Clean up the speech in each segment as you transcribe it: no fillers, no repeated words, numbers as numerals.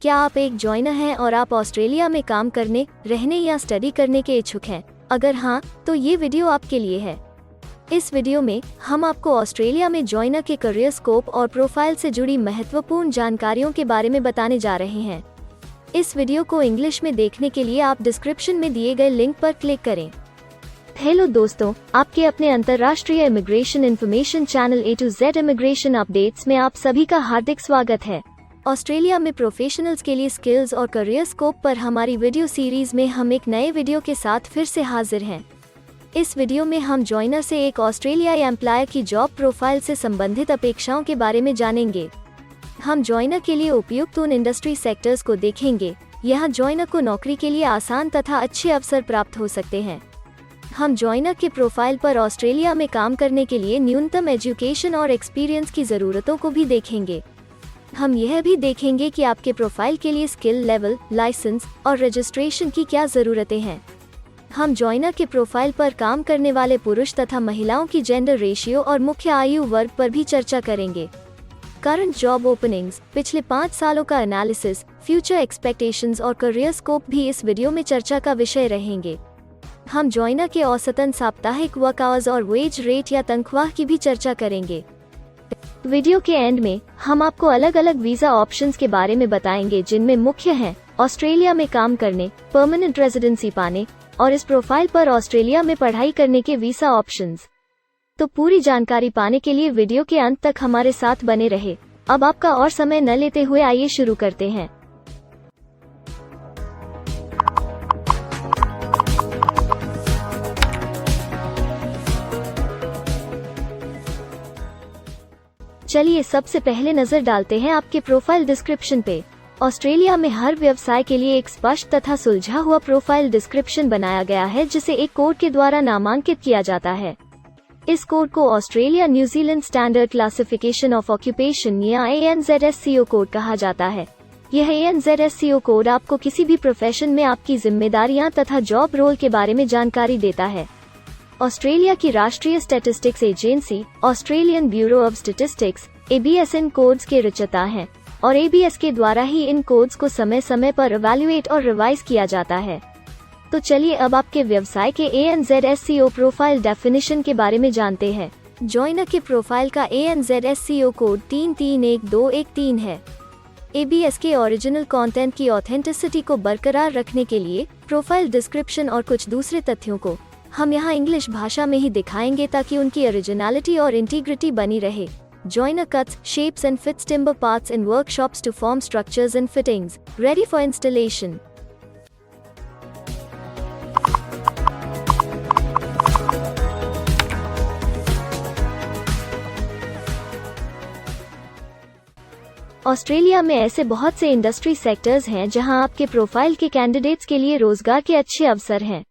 क्या आप एक जॉइनर हैं और आप ऑस्ट्रेलिया में काम करने, रहने या स्टडी करने के इच्छुक हैं? अगर हाँ, तो ये वीडियो आपके लिए है। इस वीडियो में हम आपको ऑस्ट्रेलिया में जॉइनर के करियर स्कोप और प्रोफाइल से जुड़ी महत्वपूर्ण जानकारियों के बारे में बताने जा रहे हैं। इस वीडियो को इंग्लिश में देखने के लिए आप डिस्क्रिप्शन में दिए गए लिंक पर क्लिक करें। हेलो दोस्तों, आपके अपने अंतर्राष्ट्रीय immigration information channel A to Z immigration updates में आप सभी का हार्दिक स्वागत है। ऑस्ट्रेलिया में प्रोफेशनल्स के लिए स्किल्स और करियर स्कोप पर हमारी वीडियो सीरीज में हम एक नए वीडियो के साथ फिर से हाजिर हैं। इस वीडियो में हम जॉइनर से एक ऑस्ट्रेलियाई एम्प्लॉयर की जॉब प्रोफाइल से संबंधित अपेक्षाओं के बारे में जानेंगे। हम जॉइनर के लिए उपयुक्त उन इंडस्ट्री सेक्टर्स को देखेंगे यहाँ जॉइनर को नौकरी के लिए आसान तथा अच्छे अवसर प्राप्त हो सकते हैं। हम जॉइनर के प्रोफाइल पर ऑस्ट्रेलिया में काम करने के लिए न्यूनतम एजुकेशन और एक्सपीरियंस की ज़रूरतों को भी देखेंगे। हम यह भी देखेंगे कि आपके प्रोफाइल के लिए स्किल लेवल, लाइसेंस और रजिस्ट्रेशन की क्या ज़रूरतें हैं। हम जॉइनर के प्रोफाइल पर काम करने वाले पुरुष तथा महिलाओं की जेंडर रेशियो और मुख्य आयु वर्ग पर भी चर्चा करेंगे। करंट जॉब ओपनिंग्स, पिछले 5 सालों का एनालिसिस, फ्यूचर एक्सपेक्टेशंस और करियर स्कोप भी इस वीडियो में चर्चा का विषय रहेंगे। हम जॉइनर के औसतन साप्ताहिक वर्क आवर्स और वेज रेट या तनख्वाह की भी चर्चा करेंगे। वीडियो के एंड में हम आपको अलग अलग वीजा ऑप्शंस के बारे में बताएंगे जिनमें मुख्य हैं ऑस्ट्रेलिया में काम करने, परमानेंट रेजिडेंसी पाने और इस प्रोफाइल पर ऑस्ट्रेलिया में पढ़ाई करने के वीजा ऑप्शंस। तो पूरी जानकारी पाने के लिए वीडियो के अंत तक हमारे साथ बने रहे। अब आपका और समय न लेते हुए आइए शुरू करते हैं। चलिए सबसे पहले नजर डालते हैं आपके प्रोफाइल डिस्क्रिप्शन पे। ऑस्ट्रेलिया में हर व्यवसाय के लिए एक स्पष्ट तथा सुलझा हुआ प्रोफाइल डिस्क्रिप्शन बनाया गया है जिसे एक कोड के द्वारा नामांकित किया जाता है। इस कोड को Australia New Zealand standard classification of occupation या ANZSCO कोड कहा जाता है। यह ANZSCO कोड आपको किसी भी प्रोफेशन में आपकी जिम्मेदारियां तथा जॉब रोल के बारे में जानकारी देता है। ऑस्ट्रेलिया की राष्ट्रीय statistics agency Australian bureau of statistics ABS in codes के रचयिता हैं और ABS के द्वारा ही इन कोड्स को समय समय पर इवैल्यूएट और रिवाइज किया जाता है। तो चलिए अब आपके व्यवसाय के ANZSCO प्रोफाइल डेफिनेशन के बारे में जानते हैं। जॉइनर के प्रोफाइल का ANZSCO कोड 331213 है। ABS के ओरिजिनल कंटेंट की ऑथेंटिसिटी को बरकरार रखने के लिए प्रोफाइल डिस्क्रिप्शन और कुछ दूसरे तथ्यों को हम यहाँ इंग्लिश भाषा में ही दिखाएंगे ताकि उनकी ओरिजिनलिटी और इंटीग्रिटी बनी रहे। Joiner cuts, shapes and fits timber parts in workshops to form structures and fittings, ready for installation. Australia में ऐसे बहुत से इंडस्ट्री सेक्टर्स हैं जहां आपके प्रोफाइल के कैंडिडेट्स के लिए रोजगार के अच्छे अवसर हैं।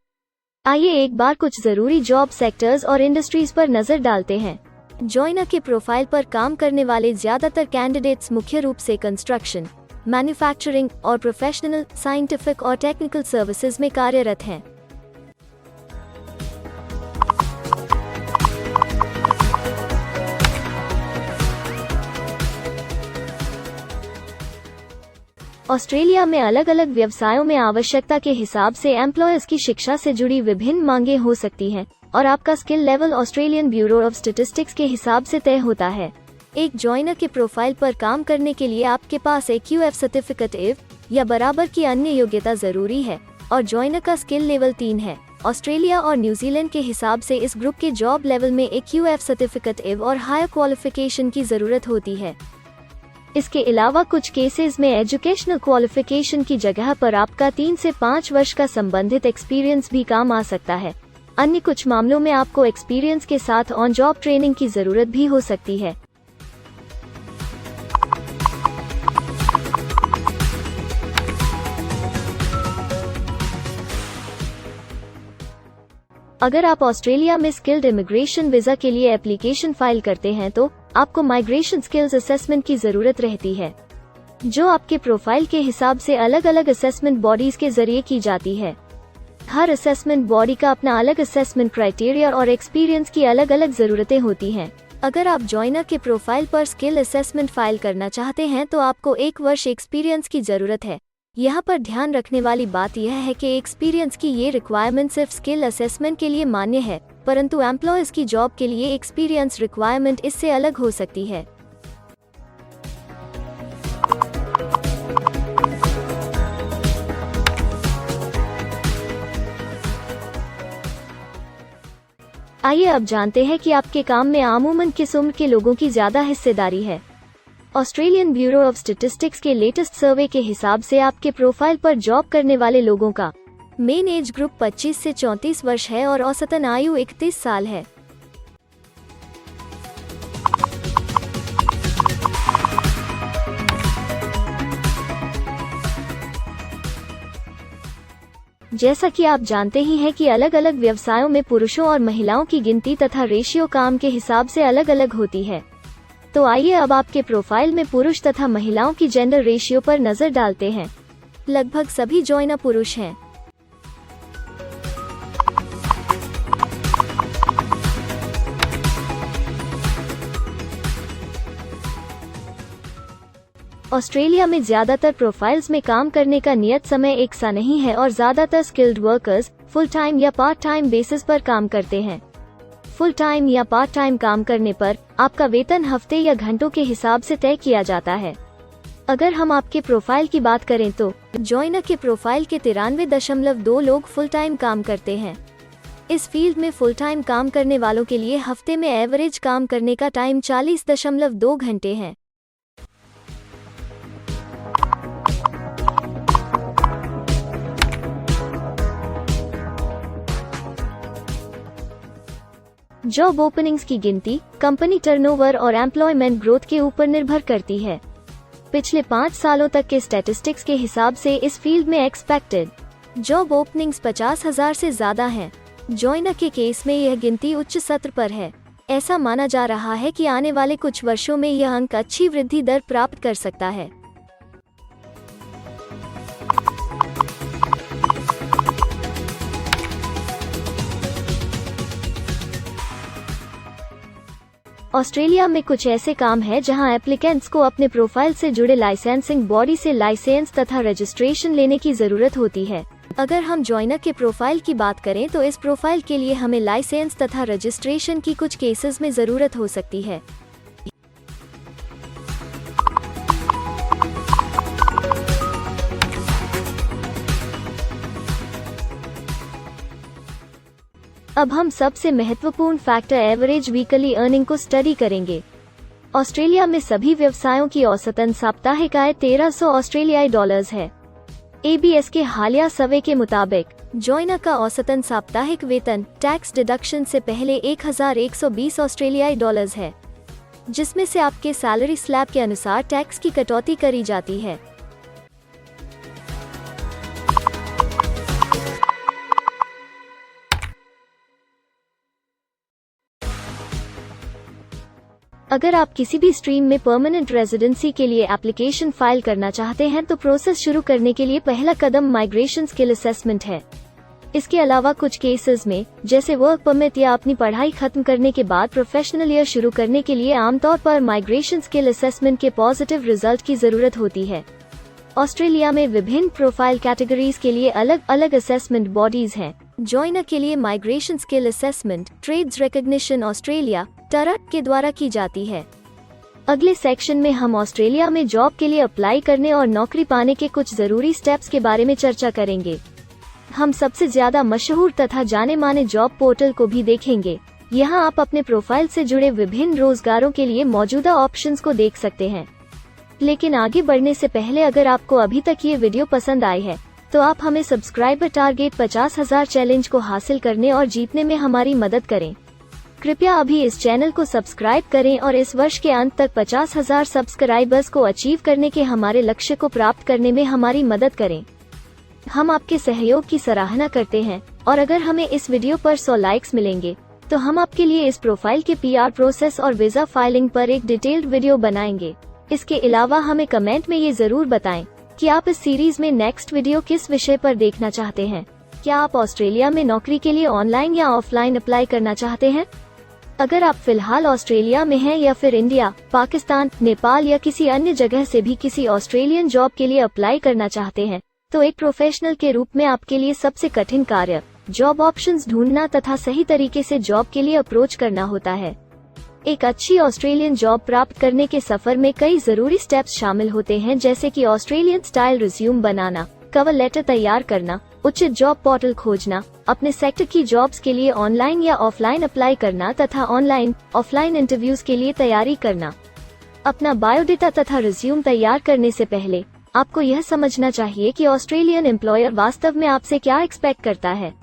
आइए एक बार कुछ जरूरी जॉब सेक्टर्स और इंडस्ट्रीज पर नजर डालते हैं। जॉइनर के प्रोफाइल पर काम करने वाले ज्यादातर कैंडिडेट्स मुख्य रूप से कंस्ट्रक्शन, मैन्युफैक्चरिंग और प्रोफेशनल, साइंटिफिक और टेक्निकल सर्विसेज में कार्यरत हैं। ऑस्ट्रेलिया में अलग अलग व्यवसायों में आवश्यकता के हिसाब से एम्प्लॉयर्स की शिक्षा से जुड़ी विभिन्न मांगें हो सकती हैं और आपका skill level Australian bureau of statistics के हिसाब से तय होता है। एक जॉइनर के प्रोफाइल पर काम करने के लिए आपके पास एक QF सर्टिफिकेट या बराबर की अन्य योग्यता जरूरी है और जॉइनर का स्किल लेवल 3 है। ऑस्ट्रेलिया और न्यूजीलैंड के हिसाब से इस ग्रुप के जॉब लेवल में एक QF सर्टिफिकेट और हायर क्वालिफिकेशन की जरूरत होती है। इसके अलावा कुछ केसेस में एजुकेशनल क्वालिफिकेशन की जगह पर आपका 3 से 5 वर्ष का संबंधित एक्सपीरियंस भी काम आ सकता है। अन्य कुछ मामलों में आपको एक्सपीरियंस के साथ ऑन जॉब ट्रेनिंग की जरूरत भी हो सकती है। अगर आप ऑस्ट्रेलिया में स्किल्ड इमिग्रेशन वीजा के लिए एप्लीकेशन फाइल करते हैं तो आपको माइग्रेशन स्किल्स असेसमेंट की जरूरत रहती है, जो आपके प्रोफाइल के हिसाब से अलग अलग असेसमेंट बॉडीज के जरिए की जाती है। हर असेसमेंट बॉडी का अपना अलग असेसमेंट क्राइटेरिया और एक्सपीरियंस की अलग अलग जरूरतें होती हैं। अगर आप जॉइनर के प्रोफाइल पर स्किल असेसमेंट फाइल करना चाहते हैं तो आपको 1 वर्ष एक्सपीरियंस की ज़रूरत है। यहाँ पर ध्यान रखने वाली बात यह है कि एक्सपीरियंस की ये रिक्वायरमेंट सिर्फ स्किल असेसमेंट के लिए मान्य है, परंतु एम्प्लॉयज़ की जॉब के लिए एक्सपीरियंस रिक्वायरमेंट इससे अलग हो सकती है। आइए अब जानते हैं कि आपके काम में आमूमन किस उम्र के लोगों की ज़्यादा हिस्सेदारी है। ऑस्ट्रेलियन ब्यूरो ऑफ स्टैटिस्टिक्स के लेटेस्ट सर्वे के हिसाब से आपके प्रोफाइल पर जॉब करने वाले लोगों का मेन एज ग्रुप 25 से 34 वर्ष है और औसतन आयु 31 साल है। जैसा कि आप जानते ही हैं कि अलग अलग व्यवसायों में पुरुषों और महिलाओं की गिनती तथा रेशियो काम के हिसाब से अलग अलग होती है। तो आइए अब आपके प्रोफाइल में पुरुष तथा महिलाओं की जेंडर रेशियो पर नजर डालते हैं। लगभग सभी जॉइनर पुरुष हैं। ऑस्ट्रेलिया में ज्यादातर प्रोफाइल्स में काम करने का नियत समय एक सा नहीं है और ज्यादातर स्किल्ड वर्कर्स फुल टाइम या पार्ट टाइम बेसिस पर काम करते हैं। फुल टाइम या पार्ट टाइम काम करने पर आपका वेतन हफ्ते या घंटों के हिसाब से तय किया जाता है। अगर हम आपके प्रोफाइल की बात करें तो जॉइनर के प्रोफाइल के 93.2 लोग फुल टाइम काम करते हैं। इस फील्ड में फुल टाइम काम करने वालों के लिए हफ्ते में एवरेज काम करने का टाइम 40.2 घंटे है। जॉब ओपनिंग्स की गिनती कंपनी टर्नओवर और एम्प्लॉयमेंट ग्रोथ के ऊपर निर्भर करती है। पिछले 5 सालों तक के स्टैटिस्टिक्स के हिसाब से इस फील्ड में एक्सपेक्टेड जॉब ओपनिंग्स 50,000 से ज्यादा हैं। जॉइनर के केस में यह गिनती उच्च सत्र पर है। ऐसा माना जा रहा है कि आने वाले कुछ वर्षों में यह अंक अच्छी वृद्धि दर प्राप्त कर सकता है। ऑस्ट्रेलिया में कुछ ऐसे काम हैं जहां एप्लीकेंट्स को अपने प्रोफाइल से जुड़े लाइसेंसिंग बॉडी से लाइसेंस तथा रजिस्ट्रेशन लेने की जरूरत होती है। अगर हम जॉइनर के प्रोफाइल की बात करें तो इस प्रोफाइल के लिए हमें लाइसेंस तथा रजिस्ट्रेशन की कुछ केसेस में जरूरत हो सकती है। अब हम सबसे महत्वपूर्ण फैक्टर एवरेज वीकली अर्निंग को स्टडी करेंगे। ऑस्ट्रेलिया में सभी व्यवसायों की औसतन साप्ताहिक आय 1300 ऑस्ट्रेलियाई डॉलर्स है। ABS के हालिया सर्वे के मुताबिक जॉइनर का औसतन साप्ताहिक वेतन टैक्स डिडक्शन से पहले 1120 ऑस्ट्रेलियाई डॉलर्स है, जिसमें से आपके सैलरी स्लैब के अनुसार टैक्स की कटौती करी जाती है। अगर आप किसी भी स्ट्रीम में परमानेंट रेजिडेंसी के लिए एप्लीकेशन फाइल करना चाहते हैं तो प्रोसेस शुरू करने के लिए पहला कदम माइग्रेशन स्किल असेसमेंट है। इसके अलावा कुछ केसेस में जैसे वर्क परमिट या अपनी पढ़ाई खत्म करने के बाद प्रोफेशनल ईयर शुरू करने के लिए आमतौर पर माइग्रेशन स्किल असेसमेंट के पॉजिटिव रिजल्ट की जरूरत होती है। ऑस्ट्रेलिया में विभिन्न प्रोफाइल कैटेगरीज के लिए अलग अलग असेसमेंट बॉडीज हैं। जॉइनर के लिए migration skill assessment trades recognition Australia टरट के द्वारा की जाती है। अगले सेक्शन में हम ऑस्ट्रेलिया में जॉब के लिए अप्लाई करने और नौकरी पाने के कुछ जरूरी स्टेप्स के बारे में चर्चा करेंगे। हम सबसे ज्यादा मशहूर तथा जाने माने जॉब पोर्टल को भी देखेंगे। यहाँ आप अपने प्रोफाइल से जुड़े विभिन्न रोजगारों के लिए मौजूदा ऑप्शंस को देख सकते हैं। लेकिन आगे बढ़ने से पहले अगर आपको अभी तक ये वीडियो पसंद आई है तो आप हमें सब्सक्राइबर टारगेट 50,000 चैलेंज को हासिल करने और जीतने में हमारी मदद करें। कृपया अभी इस चैनल को सब्सक्राइब करें और इस वर्ष के अंत तक 50,000 सब्सक्राइबर्स को अचीव करने के हमारे लक्ष्य को प्राप्त करने में हमारी मदद करें। हम आपके सहयोग की सराहना करते हैं और अगर हमें इस वीडियो पर 100 लाइक्स मिलेंगे तो हम आपके लिए इस प्रोफाइल के PR प्रोसेस और वीजा फाइलिंग पर एक डिटेल्ड वीडियो बनाएंगे। इसके अलावा हमें कमेंट में ये जरूर बताएं कि आप इस सीरीज में नेक्स्ट वीडियो किस विषय पर देखना चाहते हैं। क्या आप ऑस्ट्रेलिया में नौकरी के लिए ऑनलाइन या ऑफलाइन अप्लाई करना चाहते हैं? अगर आप फिलहाल ऑस्ट्रेलिया में हैं या फिर इंडिया, पाकिस्तान, नेपाल या किसी अन्य जगह से भी किसी ऑस्ट्रेलियन जॉब के लिए अप्लाई करना चाहते हैं, तो एक प्रोफेशनल के रूप में आपके लिए सबसे कठिन कार्य जॉब ऑप्शंस ढूंढना तथा सही तरीके से जॉब के लिए अप्रोच करना होता है। एक अच्छी ऑस्ट्रेलियन जॉब प्राप्त करने के सफर में कई जरूरी स्टेप्स शामिल होते हैं, जैसे कि ऑस्ट्रेलियन स्टाइल रिज्यूम बनाना, कवर लेटर तैयार करना, उचित जॉब पोर्टल खोजना, अपने सेक्टर की जॉब्स के लिए ऑनलाइन या ऑफलाइन अप्लाई करना तथा ऑनलाइन ऑफलाइन इंटरव्यूज के लिए तैयारी करना। अपना बायोडेटा तथा रिज्यूम तैयार करने से पहले आपको यह समझना चाहिए कि ऑस्ट्रेलियन एम्प्लॉयर वास्तव में आपसे क्या एक्सपेक्ट करता है।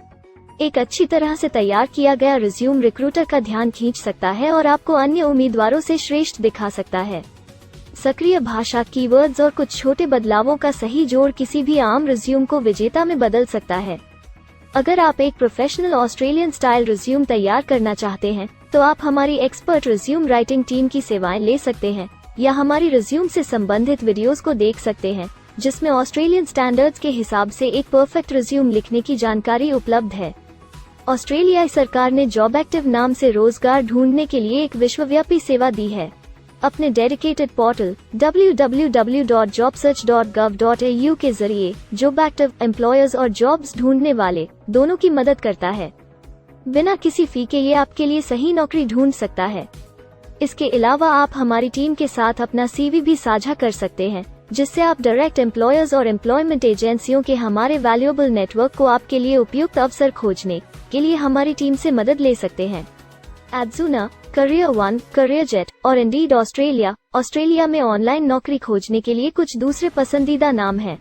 एक अच्छी तरह से तैयार किया गया रिज्यूम रिक्रूटर का ध्यान खींच सकता है और आपको अन्य उम्मीदवारों से श्रेष्ठ दिखा सकता है। सक्रिय भाषा, कीवर्ड्स और कुछ छोटे बदलावों का सही जोड़ किसी भी आम रिज्यूम को विजेता में बदल सकता है। अगर आप एक प्रोफेशनल ऑस्ट्रेलियन स्टाइल रिज्यूम तैयार करना चाहते हैं, तो आप हमारी एक्सपर्ट रिज्यूम राइटिंग टीम की सेवाएं ले सकते हैं या हमारी रिज्यूम से संबंधित वीडियोस को देख सकते हैं, जिसमें ऑस्ट्रेलियन स्टैंडर्ड्स के हिसाब से एक परफेक्ट रिज्यूम लिखने की जानकारी उपलब्ध है। ऑस्ट्रेलियाई सरकार ने जॉब एक्टिव नाम से रोजगार ढूंढने के लिए एक विश्वव्यापी सेवा दी है। अपने डेडिकेटेड पोर्टल www.jobsearch.gov.au के जरिए जॉब एक्टिव एम्प्लॉयर्स और जॉब्स ढूंढने वाले दोनों की मदद करता है। बिना किसी फी के ये आपके लिए सही नौकरी ढूंढ सकता है। इसके अलावा आप हमारी टीम के साथ अपना CV भी साझा कर सकते हैं, जिससे आप डायरेक्ट एम्प्लॉयर्स और एम्प्लॉयमेंट एजेंसियों के हमारे वैल्यूएबल नेटवर्क को आपके लिए उपयुक्त अवसर खोजने के लिए हमारी टीम से मदद ले सकते हैं। एडजुना, करियर वन, करियर जेट और इंडीड ऑस्ट्रेलिया में ऑनलाइन नौकरी खोजने के लिए कुछ दूसरे पसंदीदा नाम हैं।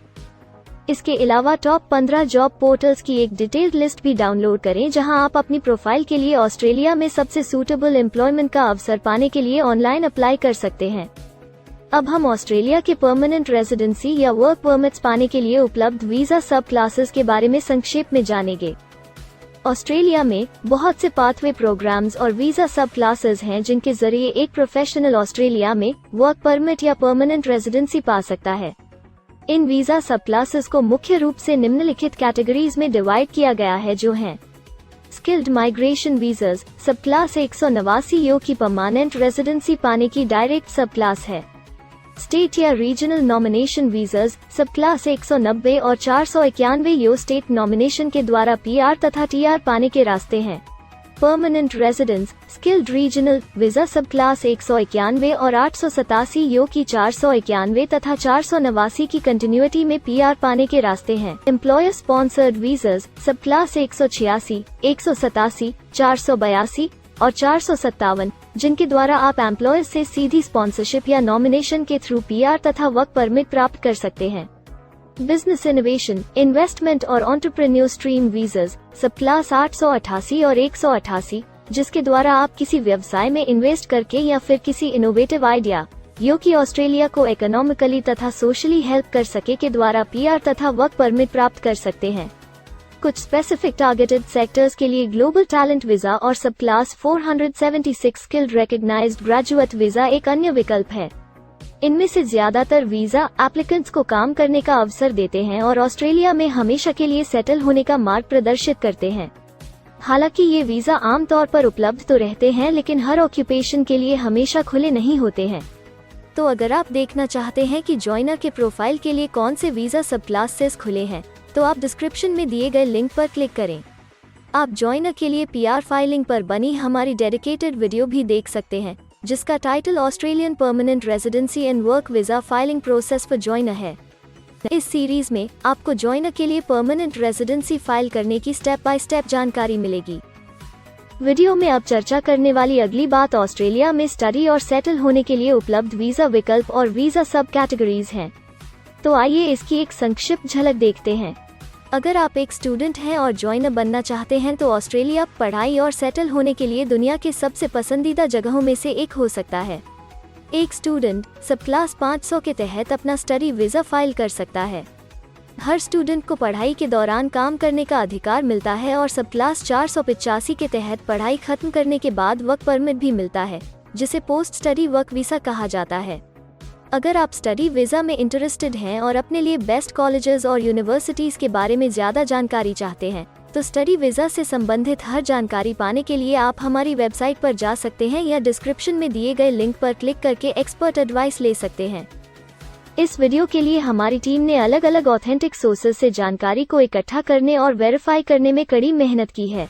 इसके अलावा टॉप 15 जॉब पोर्टल्स की एक डिटेल्ड लिस्ट भी डाउनलोड करें, जहां आप अपनी प्रोफाइल के लिए ऑस्ट्रेलिया में सबसे सूटेबल एम्प्लॉयमेंट का अवसर पाने के लिए ऑनलाइन अप्लाई कर सकते हैं। अब हम ऑस्ट्रेलिया के परमानेंट रेजिडेंसी या वर्क परमिट्स पाने के लिए उपलब्ध वीजा सब क्लासेस के बारे में संक्षेप में जानेंगे। ऑस्ट्रेलिया में बहुत से पाथवे प्रोग्राम्स और वीजा सब क्लासेस हैं, जिनके जरिए एक प्रोफेशनल ऑस्ट्रेलिया में वर्क परमिट या परमानेंट रेजिडेंसी पा सकता है। इन वीजा सब क्लासेस को मुख्य रूप से निम्नलिखित कैटेगरीज में डिवाइड किया गया है, जो हैं स्किल्ड माइग्रेशन वीजास सब क्लास 189 यो की परमानेंट रेजिडेंसी पाने की डायरेक्ट सब क्लास है। स्टेट या रीजनल नॉमिनेशन वीजास सब क्लास 190 और 491 यो स्टेट नॉमिनेशन के द्वारा PR तथा TR पाने के रास्ते हैं। Permanent residence skilled regional visa सब क्लास 191 और 887 यो की 491 तथा 489 की कंटिन्यूटी में PR पाने के रास्ते हैं। एम्प्लॉयर स्पॉन्सर्ड वीजास सब क्लास 186, 187, 482 और 457, जिनके द्वारा आप एम्प्लॉयर से सीधी स्पॉन्सरशिप या नॉमिनेशन के थ्रू PR तथा वर्क परमिट प्राप्त कर सकते हैं। बिजनेस इनोवेशन, इन्वेस्टमेंट और एंटरप्रेन्योर स्ट्रीम वीजास सब क्लास 888 और 188, जिसके द्वारा आप किसी व्यवसाय में इन्वेस्ट करके या फिर किसी इनोवेटिव आइडिया जो कि ऑस्ट्रेलिया को इकोनॉमिकली तथा सोशली हेल्प कर सके के द्वारा PR तथा वर्क परमिट प्राप्त कर सकते हैं। कुछ स्पेसिफिक टारगेटेड सेक्टर्स के लिए ग्लोबल टैलेंट वीजा और सब 476 skilled recognised graduate visa एक अन्य विकल्प है। इनमें से ज्यादातर वीजा एप्लीकेंट्स को काम करने का अवसर देते हैं और ऑस्ट्रेलिया में हमेशा के लिए सेटल होने का मार्ग प्रदर्शित करते हैं। हालांकि ये वीजा आमतौर पर उपलब्ध तो रहते हैं, लेकिन हर ऑक्यूपेशन के लिए हमेशा खुले नहीं होते हैं। तो अगर आप देखना चाहते हैं कि जॉइनर के प्रोफाइल के लिए कौन से वीजा सब क्लासेस खुले हैं, तो आप डिस्क्रिप्शन में दिए गए लिंक पर क्लिक करें। आप जॉइनर के लिए PR फाइलिंग पर बनी हमारी डेडिकेटेड वीडियो भी देख सकते हैं, जिसका title Australian permanent residency and work visa filing process for joiner है। इस सीरीज में आपको जॉइनर के लिए परमानेंट रेजिडेंसी फाइल करने की स्टेप बाय स्टेप जानकारी मिलेगी। वीडियो में अब चर्चा करने वाली अगली बात ऑस्ट्रेलिया में स्टडी और सेटल होने के लिए उपलब्ध वीजा विकल्प और वीजा सब कैटेगरीज हैं। तो आइए इसकी एक संक्षिप्त झलक देखते हैं। अगर आप एक स्टूडेंट हैं और जॉइनर बनना चाहते हैं, तो ऑस्ट्रेलिया पढ़ाई और सेटल होने के लिए दुनिया के सबसे पसंदीदा जगहों में से एक हो सकता है। एक स्टूडेंट सब क्लास 500 के तहत अपना स्टडी वीजा फाइल कर सकता है। हर स्टूडेंट को पढ़ाई के दौरान काम करने का अधिकार मिलता है और सब क्लास 485 के तहत पढ़ाई खत्म करने के बाद वर्क परमिट भी मिलता है, जिसे पोस्ट स्टडी वर्क वीजा कहा जाता है। अगर आप स्टडी वीजा में इंटरेस्टेड हैं और अपने लिए बेस्ट कॉलेजेस और यूनिवर्सिटीज के बारे में ज्यादा जानकारी चाहते हैं, तो स्टडी वीज़ा से संबंधित हर जानकारी पाने के लिए आप हमारी वेबसाइट पर जा सकते हैं या डिस्क्रिप्शन में दिए गए लिंक पर क्लिक करके एक्सपर्ट एडवाइस ले सकते हैं। इस वीडियो के लिए हमारी टीम ने अलग अलग ऑथेंटिक सोर्सेज से जानकारी को इकट्ठा करने और वेरीफाई करने में कड़ी मेहनत की है।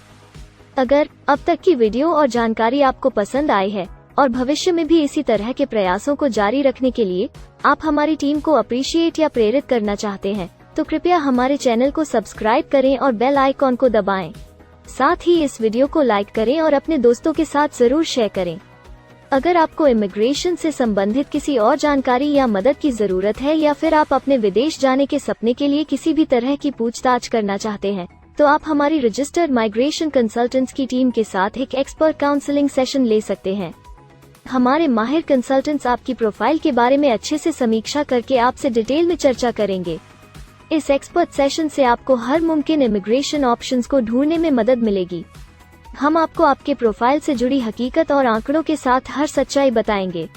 अगर अब तक की वीडियो और जानकारी आपको पसंद आई है और भविष्य में भी इसी तरह के प्रयासों को जारी रखने के लिए आप हमारी टीम को अप्रिशिएट या प्रेरित करना चाहते हैं, तो कृपया हमारे चैनल को सब्सक्राइब करें और बेल आइकॉन को दबाएं। साथ ही इस वीडियो को लाइक करें और अपने दोस्तों के साथ जरूर शेयर करें। अगर आपको इमिग्रेशन से संबंधित किसी और जानकारी या मदद की जरूरत है या फिर आप अपने विदेश जाने के सपने के लिए किसी भी तरह की पूछताछ करना चाहते हैं, तो आप हमारी रजिस्टर्ड माइग्रेशन कंसल्टेंट्स की टीम के साथ एक एक्सपर्ट काउंसलिंग सेशन ले सकते हैं। हमारे माहिर कंसल्टेंट्स आपकी प्रोफाइल के बारे में अच्छे से समीक्षा करके आपसे डिटेल में चर्चा करेंगे। इस एक्सपर्ट सेशन से आपको हर मुमकिन इमिग्रेशन ऑप्शंस को ढूंढने में मदद मिलेगी। हम आपको आपके प्रोफाइल से जुड़ी हकीकत और आंकड़ों के साथ हर सच्चाई बताएंगे।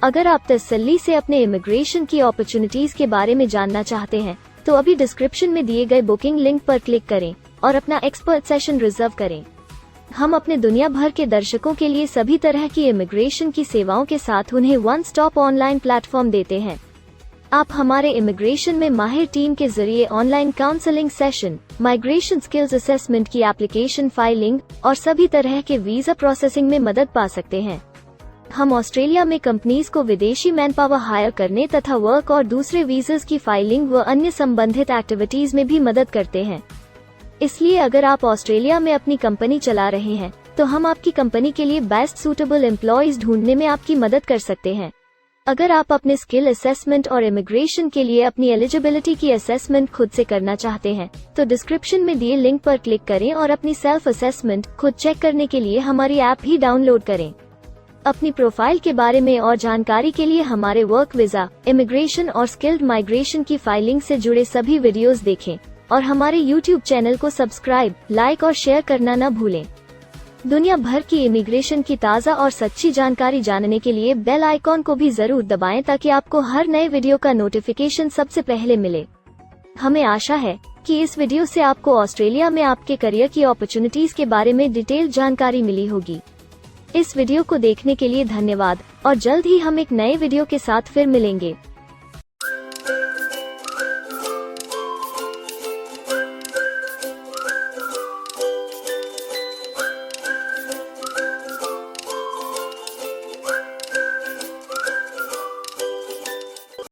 अगर आप तसल्ली से अपने इमिग्रेशन की अपॉर्चुनिटीज के बारे में जानना चाहते हैं, तो अभी डिस्क्रिप्शन में दिए गए बुकिंग लिंक पर क्लिक करें और अपना एक्सपर्ट सेशन रिजर्व करें। हम अपने दुनिया भर के दर्शकों के लिए सभी तरह की इमिग्रेशन की सेवाओं के साथ उन्हें वन स्टॉप ऑनलाइन प्लेटफॉर्म देते हैं। आप हमारे इमिग्रेशन में माहिर टीम के जरिए online counselling session, migration skills assessment की एप्लीकेशन फाइलिंग और सभी तरह के वीजा प्रोसेसिंग में मदद पा सकते हैं। हम ऑस्ट्रेलिया में कंपनीज को विदेशी मैन पावर हायर करने तथा वर्क और दूसरे वीजास की फाइलिंग व अन्य संबंधित एक्टिविटीज में भी मदद करते हैं। इसलिए अगर आप ऑस्ट्रेलिया में अपनी कंपनी चला रहे हैं, तो हम आपकी कंपनी के लिए बेस्ट सूटेबल एम्प्लॉयज ढूंढने में आपकी मदद कर सकते हैं। अगर आप अपने स्किल असेसमेंट और इमिग्रेशन के लिए अपनी एलिजिबिलिटी की असेसमेंट खुद से करना चाहते हैं, तो डिस्क्रिप्शन में दिए लिंक पर क्लिक करें और अपनी सेल्फ असेसमेंट खुद चेक करने के लिए हमारी ऐप ही डाउनलोड करें। अपनी प्रोफाइल के बारे में और जानकारी के लिए हमारे वर्क वीजा, इमिग्रेशन और स्किल्ड माइग्रेशन की फाइलिंग से जुड़े सभी वीडियोस देखें और हमारे YouTube चैनल को सब्सक्राइब, लाइक और शेयर करना न भूलें। दुनिया भर की इमिग्रेशन की ताज़ा और सच्ची जानकारी जानने के लिए बेल आइकॉन को भी जरूर दबाएं ताकि आपको हर नए वीडियो का नोटिफिकेशन सबसे पहले मिले। हमें आशा है कि इस वीडियो से आपको ऑस्ट्रेलिया में आपके करियर की अपॉर्चुनिटीज के बारे में डिटेल जानकारी मिली होगी। इस वीडियो को देखने के लिए धन्यवाद और जल्द ही हम एक नए वीडियो के साथ फिर मिलेंगे।